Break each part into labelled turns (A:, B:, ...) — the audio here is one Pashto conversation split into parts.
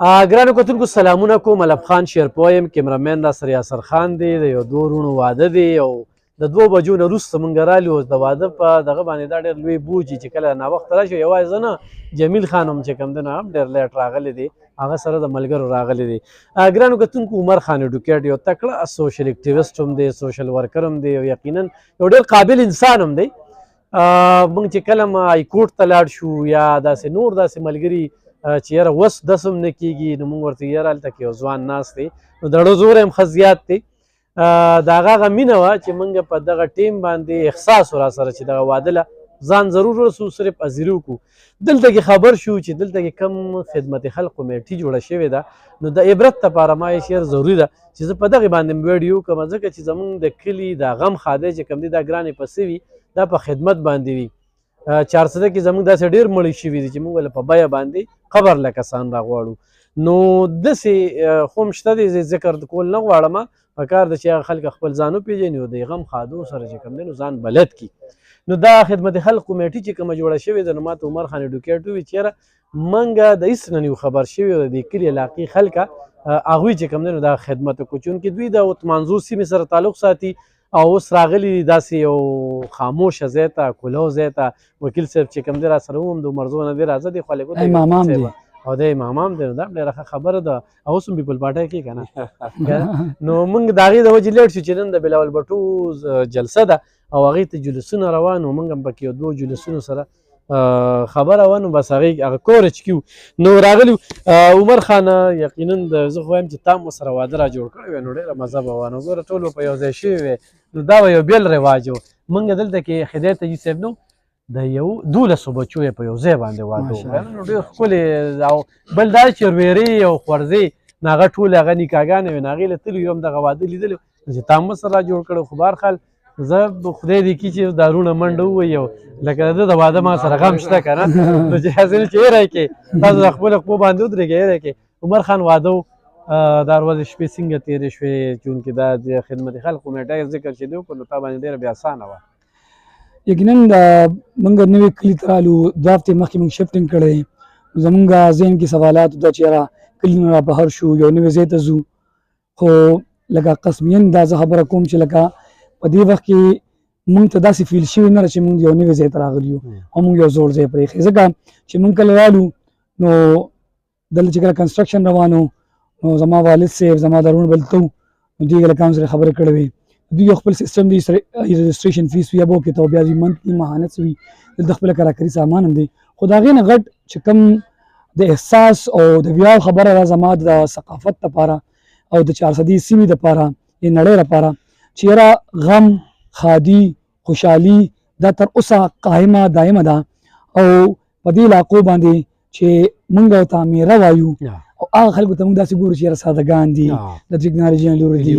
A: ګرانو کتونکو سلامونه کوم. علب خان شیرپوی یم، کیمرامین را سره یاسر خان دی. د یو دوه وروڼو واده دی او د 2 بجو نه وروسته موږ رالي. اوس د واده په دغه باندې دا ډېر لوی بوج چې کله ناوخته راشي. یوازې زه نه، جمیل خان هم چې کوم دی نو هم ډېر لیټ راغلی دی، هغه سره د ملګرو راغلی دی. ګرانو کتونکو عمر خان اډوکیټ یو تکړه سوشل اکټیویسټ هم دی، سوشل ورکر هم دی او یقینا یو ډېر قابل انسان هم دی. موږ چې کله های کورټ ته لاړ شو یا داسې نور داسې ملګري چې یاره وس دسم نه کېږي، نو موږ ورته یاره هلته کې یو ځوان ناست دی، نو د ړو زوری هم ښه زیات دی. د هغه هغه مینه وه چې موږ په دغه ټیم باندې احساس و را سره چې دغه واده له ځان ضرور رسو، صرف حاضري وکړو. دلته کې خبر شو چې دلته کې کم خدمت خلق کمیټي جوړه شوې ده، نو د عبرت لپاره ما یې شعر ضروري ده چې زه په دغې باندې ویډیو کوم، ځکه چې زموږ د کلي د غم خادی چې کوم دی دا ګرانې پسې وي، دا په خدمت باندې وي. 400 کې زموږ داسې ډېر مړي شوي دي چې موږ له په بیه باندې قبر له کسان راغواړو. نو داسې خو هم شته دی، زه ذکر کول نه غواړم. پکار ده چې هغه خلک خپل ځان وپېژني او د غم خادو سره چې کوم دی نو ځان بلد کړي. نو دا خدمت خلق کمیټي چې کومه جوړه شوې ده، نو ما ته عمر خان اډوکیټ وویل چې یاره موږ د هېڅ نه یو خبر شوي او د کلي علاقې خلکه هغوی چې کوم دی نو دا خدمت وکړو، چونکې دوی د عثمانزو سیمې سره تعلق ساتي او اوس راغلي داسې یو خاموشه ځای ته، کلو ځای ته. وکیل صاحب چې کوم دی را سره وم د عمرزو نه دی راځه دی خو
B: امام دی
A: او د امام دی، نو دا ډېره ښه خبره ده. اوس هم پیپل پارټۍ کې که نه نو موږ د هغې د وجې لیټ شو چې نن د بلاول بټو جلسه ده او هغې ته جلوسونه روان و. موږ هم پکې یو 2 جلوسونو سره خبره وه، نو بس هغه کورج کیو نو راغلي. عمر خان یقینا زه خو وایم چې تا مو سره واده را جوړ کړی وی نو ډېره مزه به وه. نو ګوره ټول به په یو ځای شوي وی، نو دا به یو بیل رواج و. موږ دلته کې خدای ته صاحب نو د یو 12 بچو یې په یو ځای باندې واده وکړ، نو ډېر ښکلې. او بل دا چې ورېرې او خوړزې نو هغه ټولې هغه نکاحګانې وې، نو هغې له تللي یو هم دغه واده لیدلی چې تا مو سره را جوړ کړی. خو بهرحال زه خدای دې کړي چې دارونه منډه ووایي او لکه د واده ما سره غم شته که نه، نو چې هسې نه چې هیری کې تاسو د خپلو خپو باندې ودرېږئ هیری کې. عمر خان واده و، دا ورځې شپې څنګه تېرې شوې؟ چونکې دا د خدمت خلق کمیټۍ ذکر چې دی وکړو نو تا باندې ډېره بې اسانه وه.
B: یقینا موږ نوې کلي ته رالو، 2 هفتې مخکې موږ شفټینګ کړی. زموږ ذهن کې سوالات ده چې یاره کلي نه را بهر شو، یو نوې ځای ته ځو. خو لکه قسمیا دا زه خبره کوم چې لکه په دې وخت کې مونږ ته داسې فیل شوي نه ده چې مونږ یو نوي ځای ته راغلي یو او مونږ یو زوړ ځای پرېښی. ځکه چې مونږ کله رالو نو دلته چې کله کنسټرکشن روان و نو زما والد صاحب زما د وروڼو بلته و، نو دوی له کام سره خبرې کړې وې. دوی یو خپل سیسټم دی، رجسټریشن فیس وي ابو کې ته بیا دوی منتلي ماهانه څه وي، دلته خپله کراکري سامان هم دی. خو د هغې نه غټ چې کوم د احساس او د ویاړ خبره ده زما د ثقافت دپاره او د 400 سیمې دپاره د نړۍ لپاره چې یاره غم خادي خوشحالي دا تر اوسه قائمه دایمه ده. او په دې علاقو باندې چې مونږ ورته میره وایو او هغه خلکو ته مونږ داسې ګورو چې یاره سادهګان دي، د ټکنالوژۍ نه لورې دي،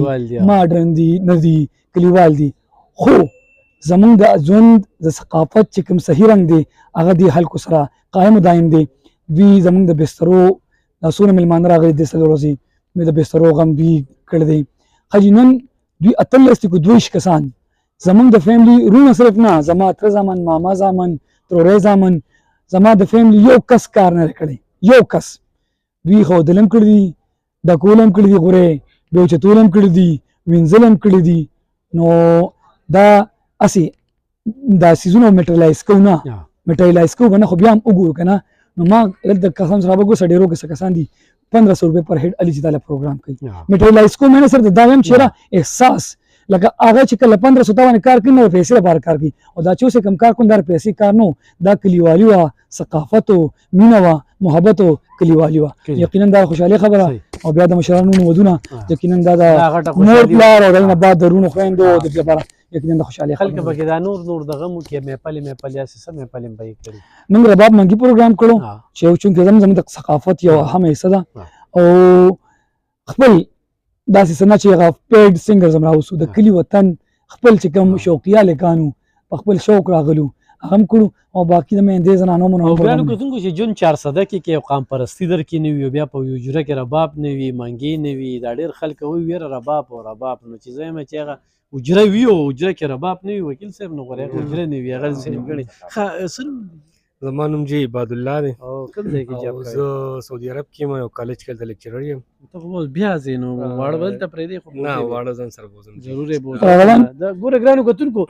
B: ماډرن دي، نه دي، کلیوال دي. خو زمونږ د ژوند د ثقافت چې کوم صحیح رنګ دی هغه دې خلکو سره قایم و دایم دی. دوی زمونږ د بسترو دا څونه میلمانه راغلي دي 3 ورځې مې د بسترو غم دوی کړی دی. ښه نن دوی 18 کو 22 کسان زمونږ د فیملی رونه صرف نه، زما تره زامن، ماما زامن، ترورې زامن، زما د فیملی یو کس کار نه دی کړی، یو کس. دوی ښودل هم کړي دي، ډکول هم کړي دي، غورې بیا اوچتول هم کړي دي، وینځل هم کړي دي. نو دا هسې دا څیزونه میټریلایز کوو نه، میټریلایز کوو به نه، خو بیا هم وګورو که نه. نو ما دلته کسان سره به ګوسه ډېرو کې څه کسان دي 1500 روپۍ پر هیډ علي چې دا پروګرام کوي. میټریلایز کوو مینه سره دا وایم چې یاره احساس لکه هغه چې کله 1500 ته باندې کار کوي نو پیسې لپاره کار کوي، او دا چې اوس کم کار کوم دا پیسې کار نو، دا کلیوالي وه، ثقافت و، مینه وه، محبت و کلیوالي وه. یقینا دا خوشحالي خبره. او بیا د مشرانو ودونه یقینا دا د مور پلار او دغه بعد د رونو خویندو د لپاره یقینا د خوشحالي
A: خلک پکې دا نور د غمو کې میپلې یا څه میپلې به یې کړي.
B: موږ رباب منګي پروګرام کړو چې چونکې زموږ د ثقافت یو اهمه حصه ده او خپل داسې څه نه چې هغه پیډ سنګرز هم راوسو، د کلي وطن خپل چې کوم شوقیه هلکانو په خپل شوق راغلو هغه هم کړو. او باقي د میندې زنانو
A: او ګرانو کتونکو چې جون 400 کې یو قام پرستي در کې نه وي او بیا په یو حجره کې رباب نه وي، منګي نه وي، دا ډېر خلک وایي ویره رباب او رباب. نو چې زه یم چې هغه حجره وي او حجره کې رباب نه وي، وکیل صاحب نو غوره حجره نه وي، هغه ځینې ګڼي
C: زما نوم جی عباد الله دی
A: او کوم ځای کې
C: او
A: جاب کوي
C: زه سعودي عرب کې یم یو کالج کې هلته لیکچرر یم
A: ته خو اوس بیا ځې نو واړه به دلته پرېږدې خو
C: نه
A: بوځې به.
C: واړه ځان سره بوزم
A: ضرور یې بوځه.
B: راغلم.
A: دا ګوره ګرانو کتونکو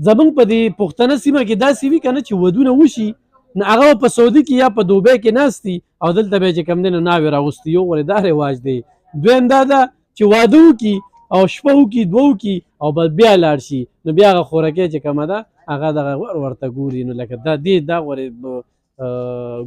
A: زمونږ په دې پښتنه سیمه کې داسې وي که نه چې ودونه وشي نو هغه په سعودي کې یا په دوبۍ کې ناست دي او دلته به یې چې کوم دی نو ناوې راغوستي یو ولې دا رواج دی. دویم دا ده چې واده وکړي او شپه وکړي دوه وکړي او بیا لاړ شي نو بیا هغه خوراکۍ چې کومه ده هغه دغه ورته ګوري نو لکه دا دې دا ورې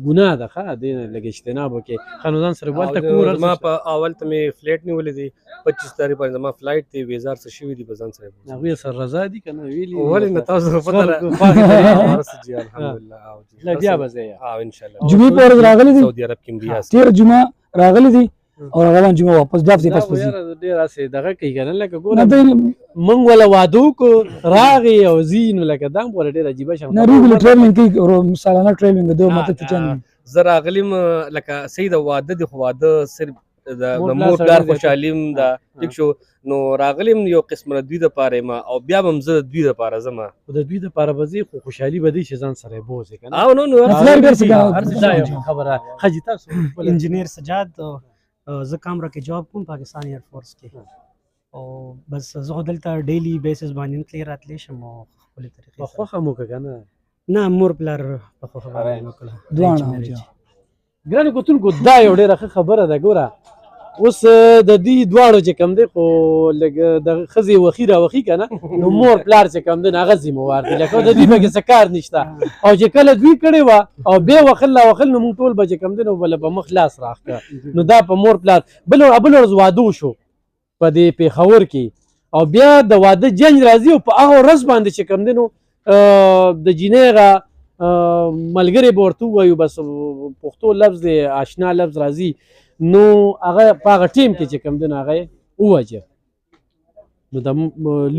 A: ګناه ده ښه دې نه لږ اجتناب وکړې ښه نو ځان سره هلته کور هر څه
C: زما
A: شته.
C: په اول ته مې فلیټ نیولی دی 25 تاریخ باندې زما فلایټ دی ویزا هر څه شوي دي په ځان سره بوزم
A: هغوی سره رضا دي که نه ویلي
C: ولې نه تاسو ته پته ده
A: خوښ طریقې.
C: هر څه جی الحمدلله او جی
A: لا بیا به ځې
C: انشاءالله
B: جمعې په ورځ راغلي دي
C: سعودي عرب کې بیا
B: تیر جمعه راغلي دي او راغلم جمعه واپس بیا
A: دا
B: پس
A: خو
B: پسې
A: یاره ډېر هسې دغه کوي که نه لکه
B: نه
A: ګوره
B: دی
A: موږ وله واده وکړو راغې او ځي نو لکه دا هم ګوره ډېر عجیبه شان
B: نه ریګولر ټریولینګ کوي سالانه ټریولینګ دی ماته کیچن
C: زه راغلم لکه صحیح د واده دی خو واده صرف د
A: مور
C: د
A: پلار
C: مور
A: سره
C: پلار
A: ډېر
C: خوشحالیم ده ټیک شو نو راغلم یو قسم دوی دپاره یم او بیا به هم زه د دوی دپاره ځم
A: خو د دوی دپاره به ځې خو خوشحالي به دی چې ځان سره یې بوځې که نه
C: او نو
B: فلایر ډېر څه
A: هر څه دا یو خبره حاجي تاسو خپله
D: انجینیر سجاد زه کامرا کې جاب کوم پاکستان ایر فورس کې او بس زه خو دلته ډیلی بیسس باندې تللی راتلی شم او خپلې
A: په
D: طریقې سره
A: خوښه مو که که نه
D: نه مور پلار په خوښه باندې وکړه
B: دواړه
A: ګرانو کتونکو دا یو ډېره ښه خبره ده ګوره اوس د دې دواړو چې کوم دی خو لږ د ښځې وخي راوخي که نه نو مور پلار چې کوم دی نو هغه ذمهوار دي لکه د دوی پکې څه کار نشته او چې کله دوی کړې وه او بیا وخل لا وخل نو موږ ټول به چې کوم دی نو بله په مخ لاس راښکه نو دا په مور پلار بل ورځ واده وشو په دې پېښور کې او بیا د واده جنج راځي او په هغه ورځ باندې چې کوم دی نو د جینۍ هغه ملګری به ورته ووایو بس پښتو لفظ دی آشنا لفظ راځي نو هغه په هغه ټیم کې چې کوم دی نو هغه یې ووجه نو د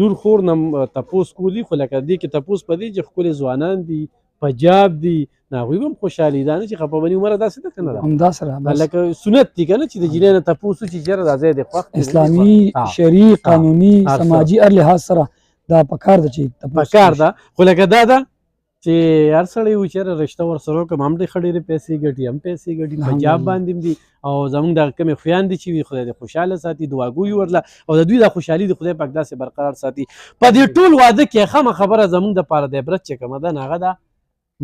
A: لور خور نه تپوس کولی خو لکه دې کې تپوس په دې چې ښکلې ځوانان دي پجاب دي نو هغوی به هم خوشحالي دا نه چې خفه بني عمره داسې ده که نه ده
B: همدا سره بس
A: لکه سنت دي که نه چې د جینۍ نه تپوس وشي چېرې دا ځای دې خوښ دی
B: اسلامي شرعي قانوني
A: هر څه.
B: سماجي هر لحاظ سره دا پکار ده چې تپوس
A: پکار
B: وشي.
A: ده خو لکه دا ده چې هر سړی و چېرې رشته ورسره وکړم هم ډېر ښه ډېرې پیسې ګټي هم پیسې ګټي پنجاب باندې هم دي او زمونږ دغه کمې خویندې چې وي خدای دې خوشحاله ساتي دعاګوي ورله او د دوی دا خوشحالي د خدای پاک داسې برقرار ساتي په دې ټول واده کې خامه خبره زمونږ دپاره د عبرت چې کومه ده نو هغه ده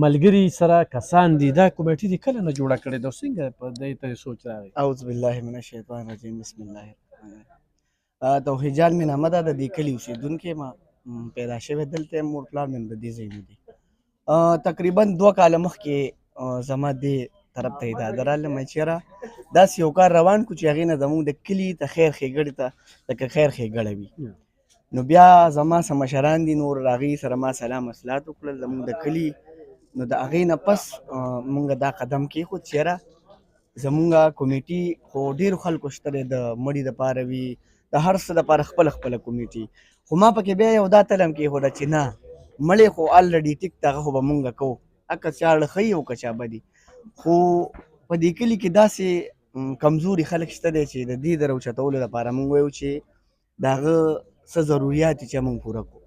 A: ملګري سره کسان دي دا کمیټې دې کله نه جوړه کړې ده څنګه په دې ته سوچ راغی
E: اعوذ بالله من الشیطان الرجیم بسم الله الرحمن الرحیم توحید جان مې نامه ده د دې کلي اوسېدونکی ما پیدا شوی دلته یم مور پلار مې د دې ځای نه دي تقریبا 2 کاله مخکې زما دې طرف ته اجازه راغله مې چېرې داسې یو کار روان کړو چې هغې نه زموږ د کلي ته خیر ښېګړې ته لکه خیر ښېګړه وي نو بیا زما څه مشران دي نور هغې سره ما سلام مصلحات وکړل زموږ د کلي نو د هغې نه پس مونږ دا قدم کېښود چېرې زمونږ کمیټي خو ډېرو خلکو شته دی د مړي دپاره وي د هر څه دپاره خپله خپله کمیټي خو ما پکې بیا یو دا تلم کېښوده چې نه مړی خو الرډي ټیک دغه خو به مونږ کوو که چا اړه ښه او که چا بدي خو په دې کلي کې داسې کمزوري خلک شته دی چې د دې د راوچتولو دپاره مونږ وایو چې د هغه څه ضروریات دي چې مونږ پوره کړو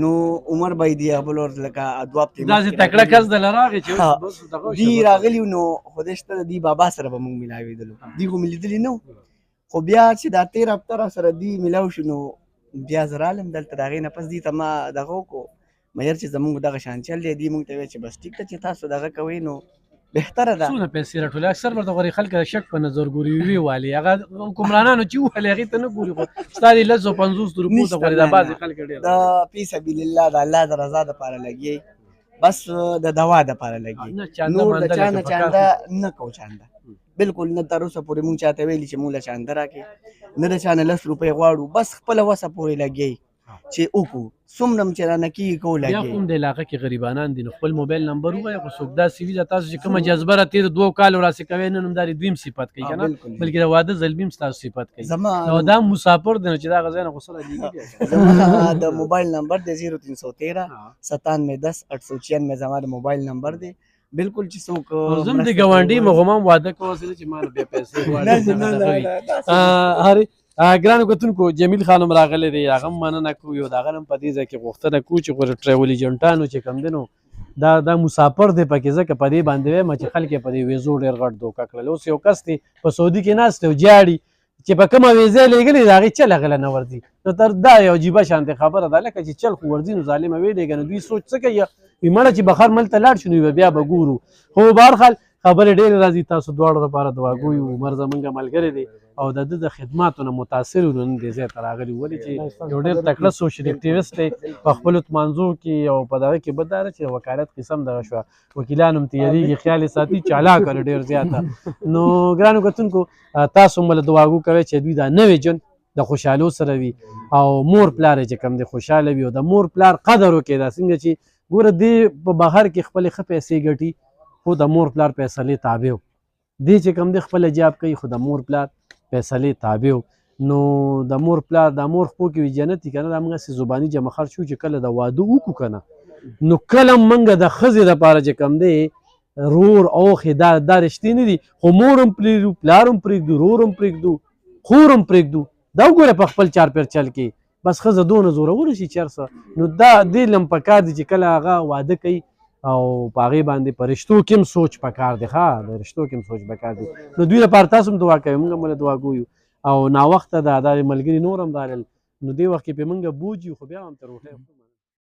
E: نو عمر بای دی بل ورته لکه ادواب ته
A: داسې تکړه کس دله راغی چې
E: ها.
A: بس دغه
E: دی راغلی نو خدای شته دی بابا سره به مونږ ملاوېدلو دی خو مې لیدلي نه خو بیا چې دا 13 هفته را سره دی ملاو شو نو بیا زه رالم دلته د هغې نه پس دي ته ما دغه وکړو میر چې زمونږ دغه شان چل دی دی مونږ ته ویل چې بس ټیک ده چې تاسو دغه کوئ نو بهتره ده
A: څونه پیسې راټولې اکثر ورته غواړي خلک د شک په نظر ګوري وی والي هغه حکمرانانو چې ووهلې هغې ته نه ګوري خو ستا دې 150 روپو ته غواړي دا بعضې خلک ډېر
E: د فی سبیل الله د الله د رضا دپاره لګي بس د دوا دپاره لګي
A: نه چانده
E: نور د
A: مانده
E: چا
A: لکه
E: نه
A: په
E: چانده
A: کار
E: نه کو چانده بالکل نه تر اوسه پورې مونږ چاته ویلي چې مونږ له چانده راکړي نه د چا نه 10 روپۍ غواړو بس خپله وسه پورې لګي چې وکړو څومره م چې رانه کېږي کوو
A: بیا
E: لګي
A: کوم د علاقه کې غریبانان دي نو خپل موبایل نمبر ووایه خو څوک داسې وي چې تاسو چې کومه جذبه را تېر 2 کالو راسې کوئ نن همدارې دویم صفت کوي که نه
E: بالکل
A: بلکې د واده زلمي هم ستاسو صفت کوي
E: زما
A: نو دا مسافر دی نو چې دا هغه ځای نه خو سره لېږي
E: زما د موبایل نمبر دی 0313 9710 896 زما د موبایل نمبر دی بالکل چې څوک
A: زم د ګاونډي مغمم واده کوه چې ما بیا پیسې غواړي ګرانو کتونکو جمیل خانم راغلی دی هغه هم مننه کوو یو د هغه هم په دې ځای کې غوښتنه کوو چې غوره ټریول ایجنټانو چې کوم دی نو دا مسافر دی پکې ځکه په دې باندې وایم چې خلک یې په دې ویزو ډېر غټ دوکه کړل. اوس یو کس دی په سعودي کې ناست دی او جاړي چې په کومه ویزه لېږلې د هغې چل هغله نه ورځي. نو تر دا یو عجیبه شانتې خبره ده لکه چې چل خو ورځي نو ظالمه ویلېږه نو دوی سوچ څه کوي وي مړه چې بخر ملته لاړ شو نو بیا به ګورو. خو بهرحال خبرې ډېرې راځي تاسو دواړو لپاره دعاګوی عمر زمونږ ملګری دی او د ده د خدماتو نه متاثر ولو نن دې ځای ته راغلي ولې چې یو ډېر تکړه سوشل اکټیویسټ دی په خپلو تمانځو کې او په دغه کې بل دا ده چې د وکالت قسم دغه شوه وکیلان هم تیارېږي خیال یې ساتي چالاک لري ډېر زیاته. نو ګرانو کتونکو تاسو هم له دعاګو کوئ چې دوی دا نوی ژوند د خوشحالو سره وي او مور پلار یې چې کوم دی خوشحاله وي او د مور پلار قدر وکړي. دا څنګه چې ګوره دې په بهر کې خپلې ښه پیسې ګټي خو د مور پلار فیصلې تابع و. دې چې کوم دی خپله جاب کوي خو د مور پلار فیصلې تابع و. نو د مور پلار د مور خپو کې وي جنت که نه دا موږ هسې زباني جمع خرچ شو چې کله د واده وکړو که نه نو کله موږ د ښځې دپاره چې کوم دی رور اوښې دا رښتې نه دي خو مور هم پرېږدو پلار هم پرېږدو رور هم پرېږدو خور هم پرېږدو. دا وګوره په خپل چارپیرچل کې بس ښځه دونه زوروره شي چې هر څه نو دا دې لم پکار دي چې کله هغه واده کوي او په هغې باندې په رشتو کې هم سوچ پکار دی. ښه د رشتو کې هم سوچ پکار دی. نو دوی لپاره تاسو هم دعا کوئ موږ هم له دعا ګویو او ناوخته دا ملګري نور هم راغلل نو دې وخت کې پې موږ بوج یو خو بیا هم تر روټۍ